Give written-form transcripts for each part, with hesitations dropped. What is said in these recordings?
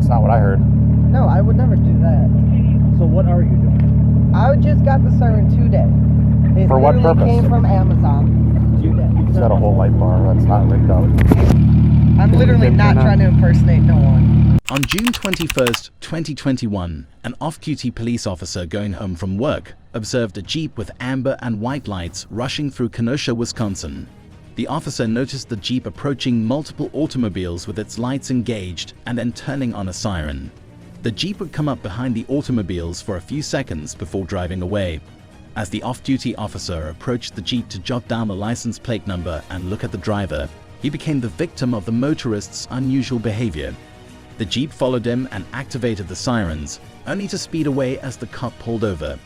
That's not what I heard. No, I would never do that. So what are you doing? I just got the siren today. It For what literally purpose? came from Amazon today. It's got a whole light bar that's not rigged up. I'm literally not trying to impersonate no one. On June 21st, 2021, an off-duty police officer going home from work observed a Jeep with amber and white lights rushing through Kenosha, Wisconsin. The officer noticed the Jeep approaching multiple automobiles with its lights engaged and then turning on a siren. The Jeep would come up behind the automobiles for a few seconds before driving away. As the off-duty officer approached the Jeep to jot down the license plate number and look at the driver, he became the victim of the motorist's unusual behavior. The Jeep followed him and activated the sirens, only to speed away as the cop pulled over.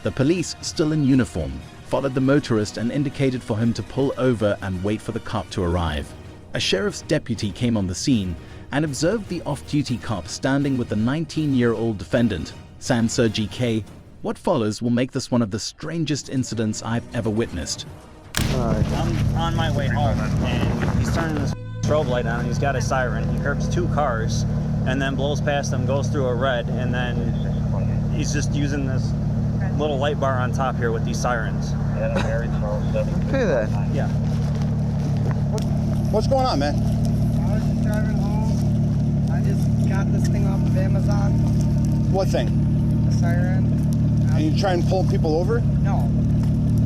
The police, still in uniform, followed the motorist and indicated for him to pull over and wait for the cop to arrive. A sheriff's deputy came on the scene and observed the off-duty cop standing with the 19-year-old defendant, Sam Sergi K. What follows will make this one of the strangest incidents I've ever witnessed. I'm on my way home, and he's turning his strobe light on, and he's got a siren. He curbs two cars, and then blows past them, goes through a red, and then he's just using this little light bar on top here with these sirens. Okay then. Yeah. What's going on, man? I was just driving home. I just got this thing off of Amazon, What thing? the siren. And you try and pull people over? No,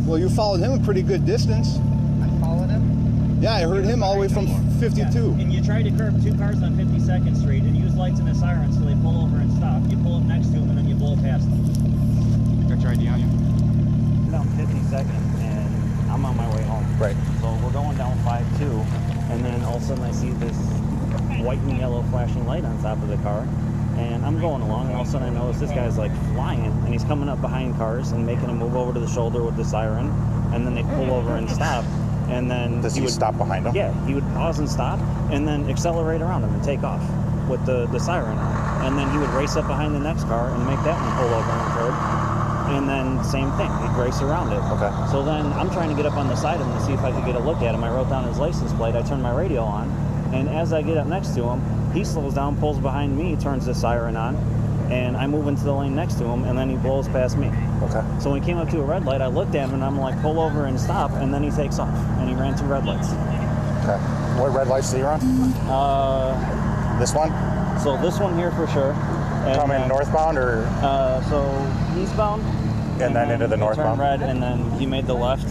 Well, you followed him a pretty good distance. I followed him. Yeah, I heard him all the way from 52. And you try to curb two cars on 52nd Street and use lights and a siren so they pull over and stop. You pull up next to them and then you blow past them. Got your ID on you? Down 52nd, and I'm on my way home. Right. So we're going down 5-2, and then all of a sudden I see this white and yellow flashing light on top of the car, and I'm going along, and all of a sudden I notice this guy's like flying, and he's coming up behind cars and making a move over to the shoulder with the siren, and then they pull over and stop, and then Does he would stop behind him? Yeah, he would pause and stop, and then accelerate around him and take off with the siren on, and then he would race up behind the next car and make that one pull over and curb. And then same thing, he'd race around it. Okay. So then I'm trying to get up on the side of him to see if I could get a look at him. I wrote down his license plate, I turned my radio on, and as I get up next to him, he slows down, pulls behind me, turns the siren on, and I move into the lane next to him, and then he blows past me. Okay. So when he came up to a red light, I looked at him and I'm like, pull over and stop, and then he takes off, and he ran two red lights. Okay. What red lights do you run? This one? So this one here for sure. And Coming northbound or? So eastbound. And then into the he northbound? turned red, and then he made the left.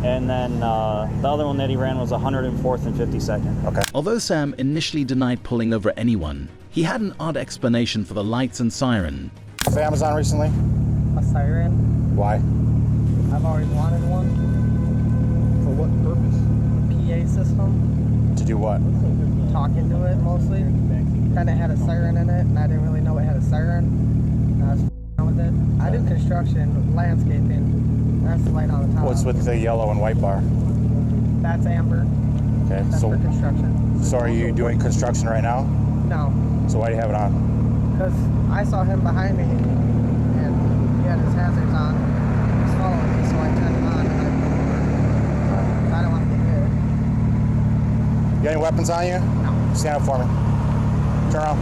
And then the other one that he ran was 104th and 52nd. Okay. Although Sam initially denied pulling over anyone, he had an odd explanation for the lights and siren. Off Amazon recently? A siren. Why? I've always wanted one. For what purpose? PA system. To do what? Talking to it mostly. Kind of had a siren in it, and I didn't really know it had a siren. And I was with it. I do construction, landscaping. That's the light on the top. What's with the yellow and white bar? That's amber. Okay. That's for construction. So are you doing construction right now? No, So why do you have it on? because I saw him behind me, and he had his hazards on. He was following me, so I turned it on, and I pulled over. I don't want to get hit. You got any weapons on you? No. Stand up for me. Turn around.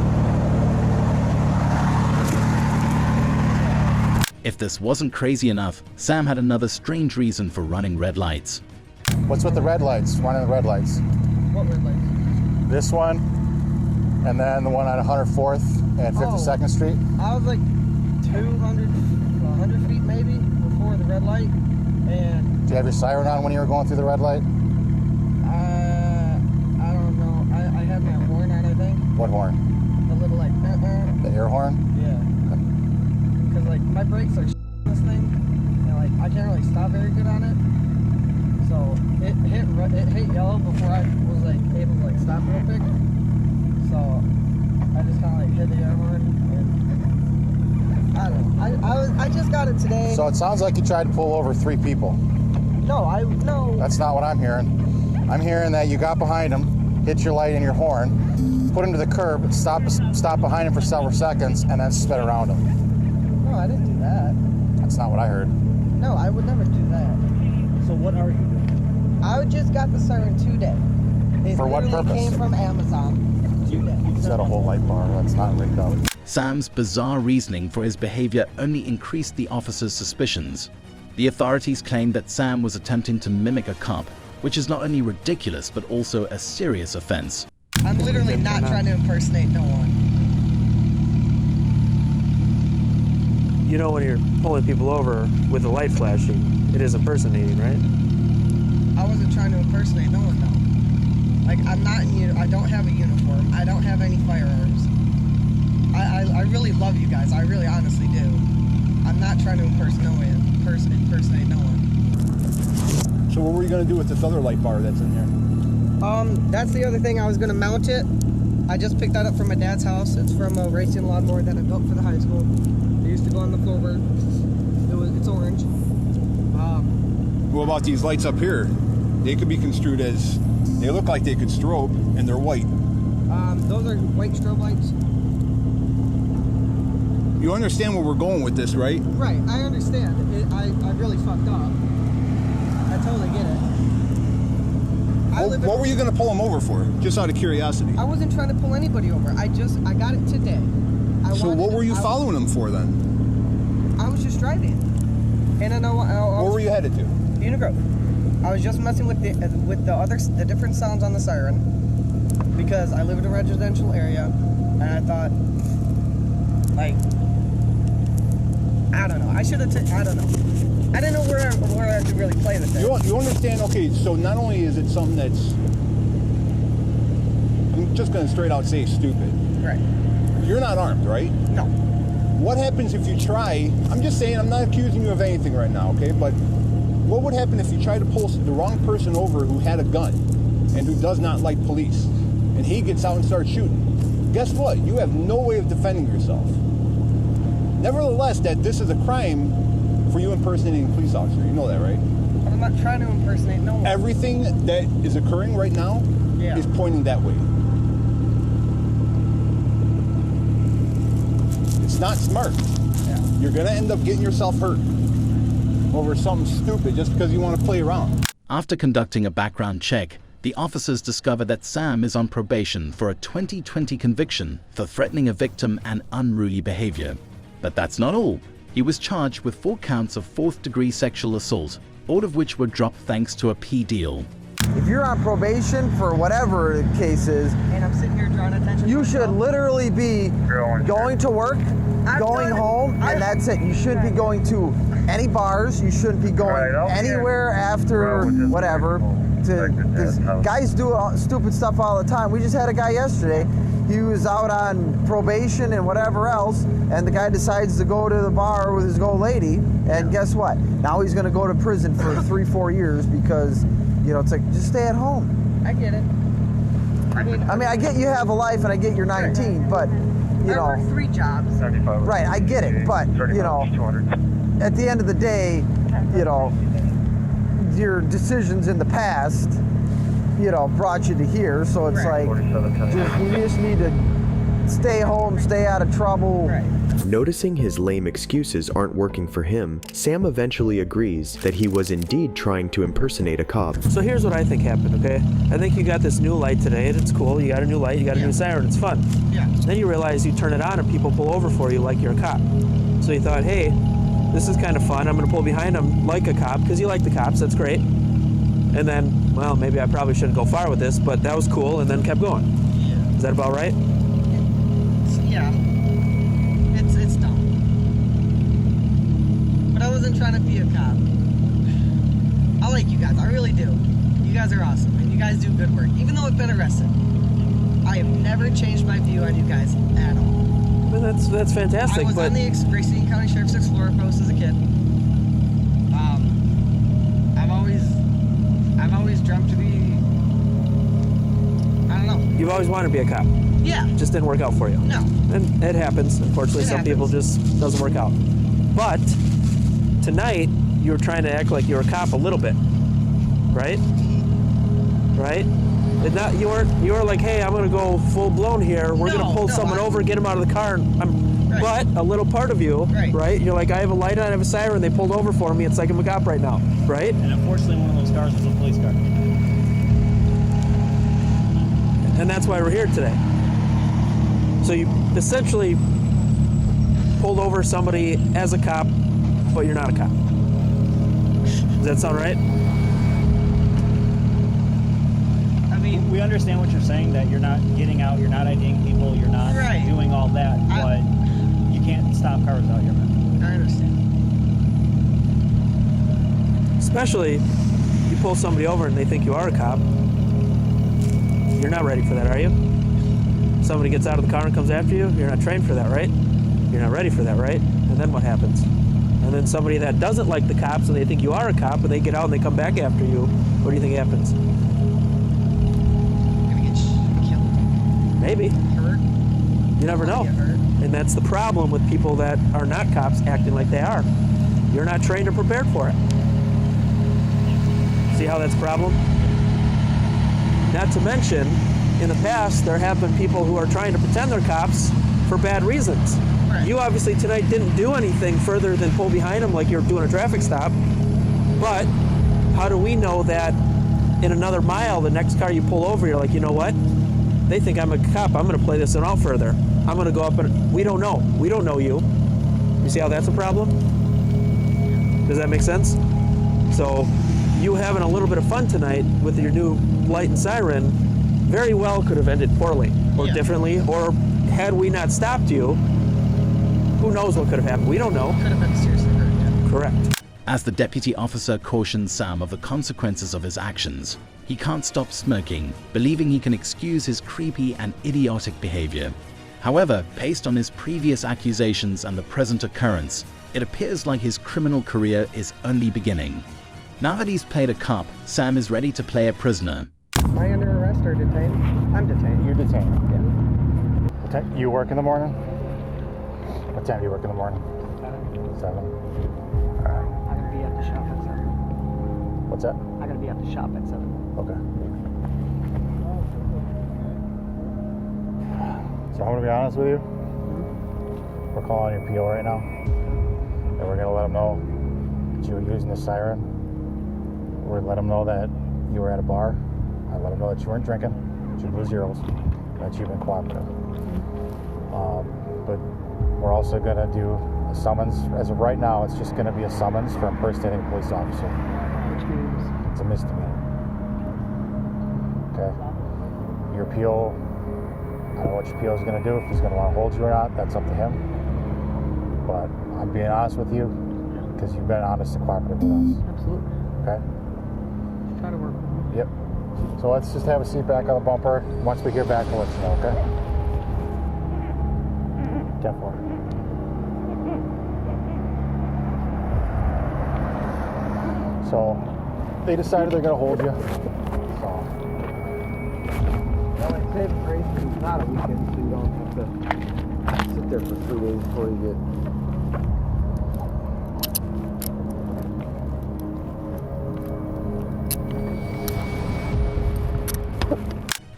If this wasn't crazy enough, Sam had another strange reason for running red lights. What's with the red lights? Running the red lights? What red lights? This one, and then the one on 104th and 52nd Street. I was like 200, 100 feet maybe before the red light, and Do you have your siren on when you were going through the red light? I don't know. I had my horn on, I think. What horn? The little like, The air horn? yeah. Because like my brakes are this thing, and like I can't really stop very good on it. So it hit yellow before I was like able to like stop real quick. So I just kind of like hit the air horn, and I don't know. I just got it today. So it sounds like you tried to pull over 3 people. No. That's not what I'm hearing. I'm hearing that you got behind him, hit your light and your horn, put him to the curb, stop behind him for several seconds, and then sped around him. No, I didn't do that. That's not what I heard. No, I would never do that. So what are you doing? I just got the siren today. It For what literally purpose? came from Amazon He's got a whole light bar that's not rigged up. Sam's bizarre reasoning for his behavior only increased the officer's suspicions. The authorities claimed that Sam was attempting to mimic a cop, which is not only ridiculous but also a serious offense. I'm literally not trying to impersonate no one. You know when you're pulling people over with the light flashing, it is impersonating, right? I wasn't trying to impersonate no one, though. Like, I'm not in I don't have a uniform. I don't have any firearms. I really love you guys. I really honestly do. I'm not trying to impersonate no one. So what were you going to do with this other light bar that's in here? That's the other thing. I was going to mount it. I just picked that up from my dad's house. It's from a racing lawnmower that I built for the high school. It used to go on the floor. It's orange. What about these lights up here? They could be construed as, they look like they could strobe, and they're white. Those are white strobe lights. You understand where we're going with this, right? Right, I understand. I really fucked up. I totally get it. What were you going to pull them over for? Just out of curiosity. I wasn't trying to pull anybody over. I got it today. So what were you following them for then? I was just driving. And I know Where were you headed to? Grove. I was just messing with the different sounds on the siren because I live in a residential area, and I thought, like, I don't know. I should have. I don't know. I didn't know where I could really play with it. You understand? Okay, so not only is it something that's, I'm just going to straight out say stupid. Right. You're not armed, right? No. What happens if you try? I'm just saying. I'm not accusing you of anything right now, okay? But what would happen if you try to pull the wrong person over who had a gun and who does not like police, and he gets out and starts shooting? Guess what? You have no way of defending yourself. Nevertheless, that this is a crime for you impersonating a police officer. You know that, right? But I'm not trying to impersonate no one. Everything that is occurring right now is pointing that way. It's not smart. Yeah. You're going to end up getting yourself hurt over something stupid just because you want to play around. After conducting a background check, the officers discover that Sam is on probation for a 2020 conviction for threatening a victim and unruly behavior. But that's not all. He was charged with 4 counts of 4th-degree sexual assault, all of which were dropped thanks to a plea deal. If you're on probation for whatever the case is, And I'm sitting here drawing attention. you should literally be going to work, going home, and that's it. You shouldn't be going to any bars. You shouldn't be going anywhere after whatever. Because guys do stupid stuff all the time. We just had a guy yesterday. He was out on probation and whatever else, and the guy decides to go to the bar with his old lady, and guess what? Now he's going to go to prison for 3-4 years because, you know, it's like, just stay at home. I get it. I mean, I get you have a life, and I get you're 19, but, you know. I work 3 jobs. Right, I get it, but, you know, at the end of the day, you know, your decisions in the past, you know, brought you to here, so it's like, you just need to stay home, stay out of trouble. Right. Noticing his lame excuses aren't working for him, Sam eventually agrees that he was indeed trying to impersonate a cop. So here's what I think happened, okay? I think you got this new light today, and it's cool. You got a new light, you got a new siren, it's fun. Yeah. Then you realize you turn it on and people pull over for you like you're a cop. So you thought, hey, this is kind of fun. I'm going to pull behind them like a cop because you like the cops. That's great. And then, well, maybe I probably shouldn't go far with this, but that was cool, and then kept going. Yeah. Is that about right? Yeah. It's dumb. But I wasn't trying to be a cop. I like you guys. I really do. You guys are awesome, and you guys do good work. Even though I've been arrested, I have never changed my view on you guys at all. Well, that's fantastic. I was on the Racine County Sheriff's Explorer post as a kid. I've always dreamt to be, I don't know. You've always wanted to be a cop. Yeah. Just didn't work out for you. No. And it happens. Unfortunately, some people just doesn't work out. But tonight, you were trying to act like you were a cop a little bit, right? Right? And not, you were like, hey, I'm gonna go full blown here. We're gonna pull someone over, get him out of the car. But a little part of you, right? You're like, I have a light on, I have a siren. They pulled over for me. It's like I'm a cop right now, right? And unfortunately, one of those cars was a police car. And that's why we're here today. So you essentially pulled over somebody as a cop, but you're not a cop. Does that sound right? I mean, we understand what you're saying, that you're not getting out, you're not IDing people, you're not doing all that, but you can't stop cars out here, man. I understand. Especially, you pull somebody over and they think you are a cop. You're not ready for that, are you? Somebody gets out of the car and comes after you, you're not trained for that, right? You're not ready for that, right? And then what happens? And then somebody that doesn't like the cops and they think you are a cop and they get out and they come back after you, what do you think happens? Gonna get killed. Maybe. Hurt. You never know. Get hurt. And that's the problem with people that are not cops acting like they are. You're not trained or prepared for it. See how that's a problem? Not to mention, in the past, there have been people who are trying to pretend they're cops for bad reasons. Right. You obviously tonight didn't do anything further than pull behind them like you're doing a traffic stop. But how do we know that in another mile, the next car you pull over, you're like, you know what? They think I'm a cop. I'm going to play this one out further. I'm going to go up and we don't know. We don't know you. You see how that's a problem? Does that make sense? So you having a little bit of fun tonight with your new light and siren very well could have ended poorly or differently, or had we not stopped you, who knows what could have happened? We don't know. Could have been seriously hurt, yeah. Correct. As the deputy officer cautions Sam of the consequences of his actions, he can't stop smirking, believing he can excuse his creepy and idiotic behavior. However, based on his previous accusations and the present occurrence, it appears like his criminal career is only beginning. Now that he's played a cop, Sam is ready to play a prisoner. Am I under arrest or detained? I'm detained. You're detained. Yeah. What time, you work in the morning? What time do you work in the morning? 7. I'm gonna be at the shop at 7. What's that? I'm gonna be at the shop at 7. Okay. So I'm gonna be honest with you. We're calling your PO right now, and we're gonna let them know that you were using the siren. We're gonna let them know that you were at a bar. I let them know that you weren't drinking, that you blew zeros, that you've been cooperative. But we're also gonna do a summons. As of right now, it's just gonna be a summons for impersonating a police officer. Which means It's a misdemeanor. Okay. Your PO, I don't know what your PO is going to do. If he's going to want to hold you or not, that's up to him. But I'm being honest with you because you've been honest and cooperative with us. absolutely. Okay? Try to work. Yep. So let's just have a seat back on the bumper. Once we hear back, we'll let you know, okay? 10-4. So they decided they're going to hold you. So. Well, like save grace because it's not a weekend, so you don't have to sit there for 3 days before you get.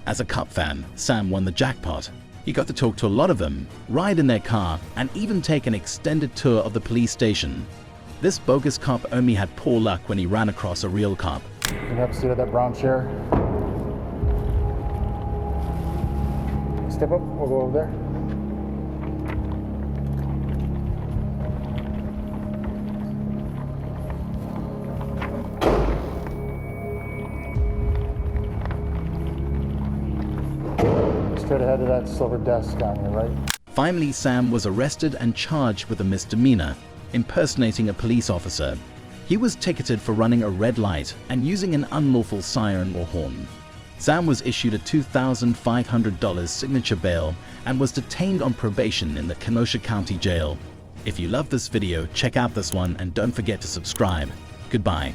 As a Cup fan, Sam won the jackpot. He got to talk to a lot of them, ride in their car, and even take an extended tour of the police station. This bogus cop only had poor luck when he ran across a real cop. You can have a seat at that brown chair. Step up, we'll go over there. Straight ahead to that silver desk on your right. Finally, Sam was arrested and charged with a misdemeanor, impersonating a police officer. He was ticketed for running a red light and using an unlawful siren or horn. Sam was issued a $2,500 signature bail and was detained on probation in the Kenosha County Jail. If you love this video, check out this one and don't forget to subscribe. Goodbye.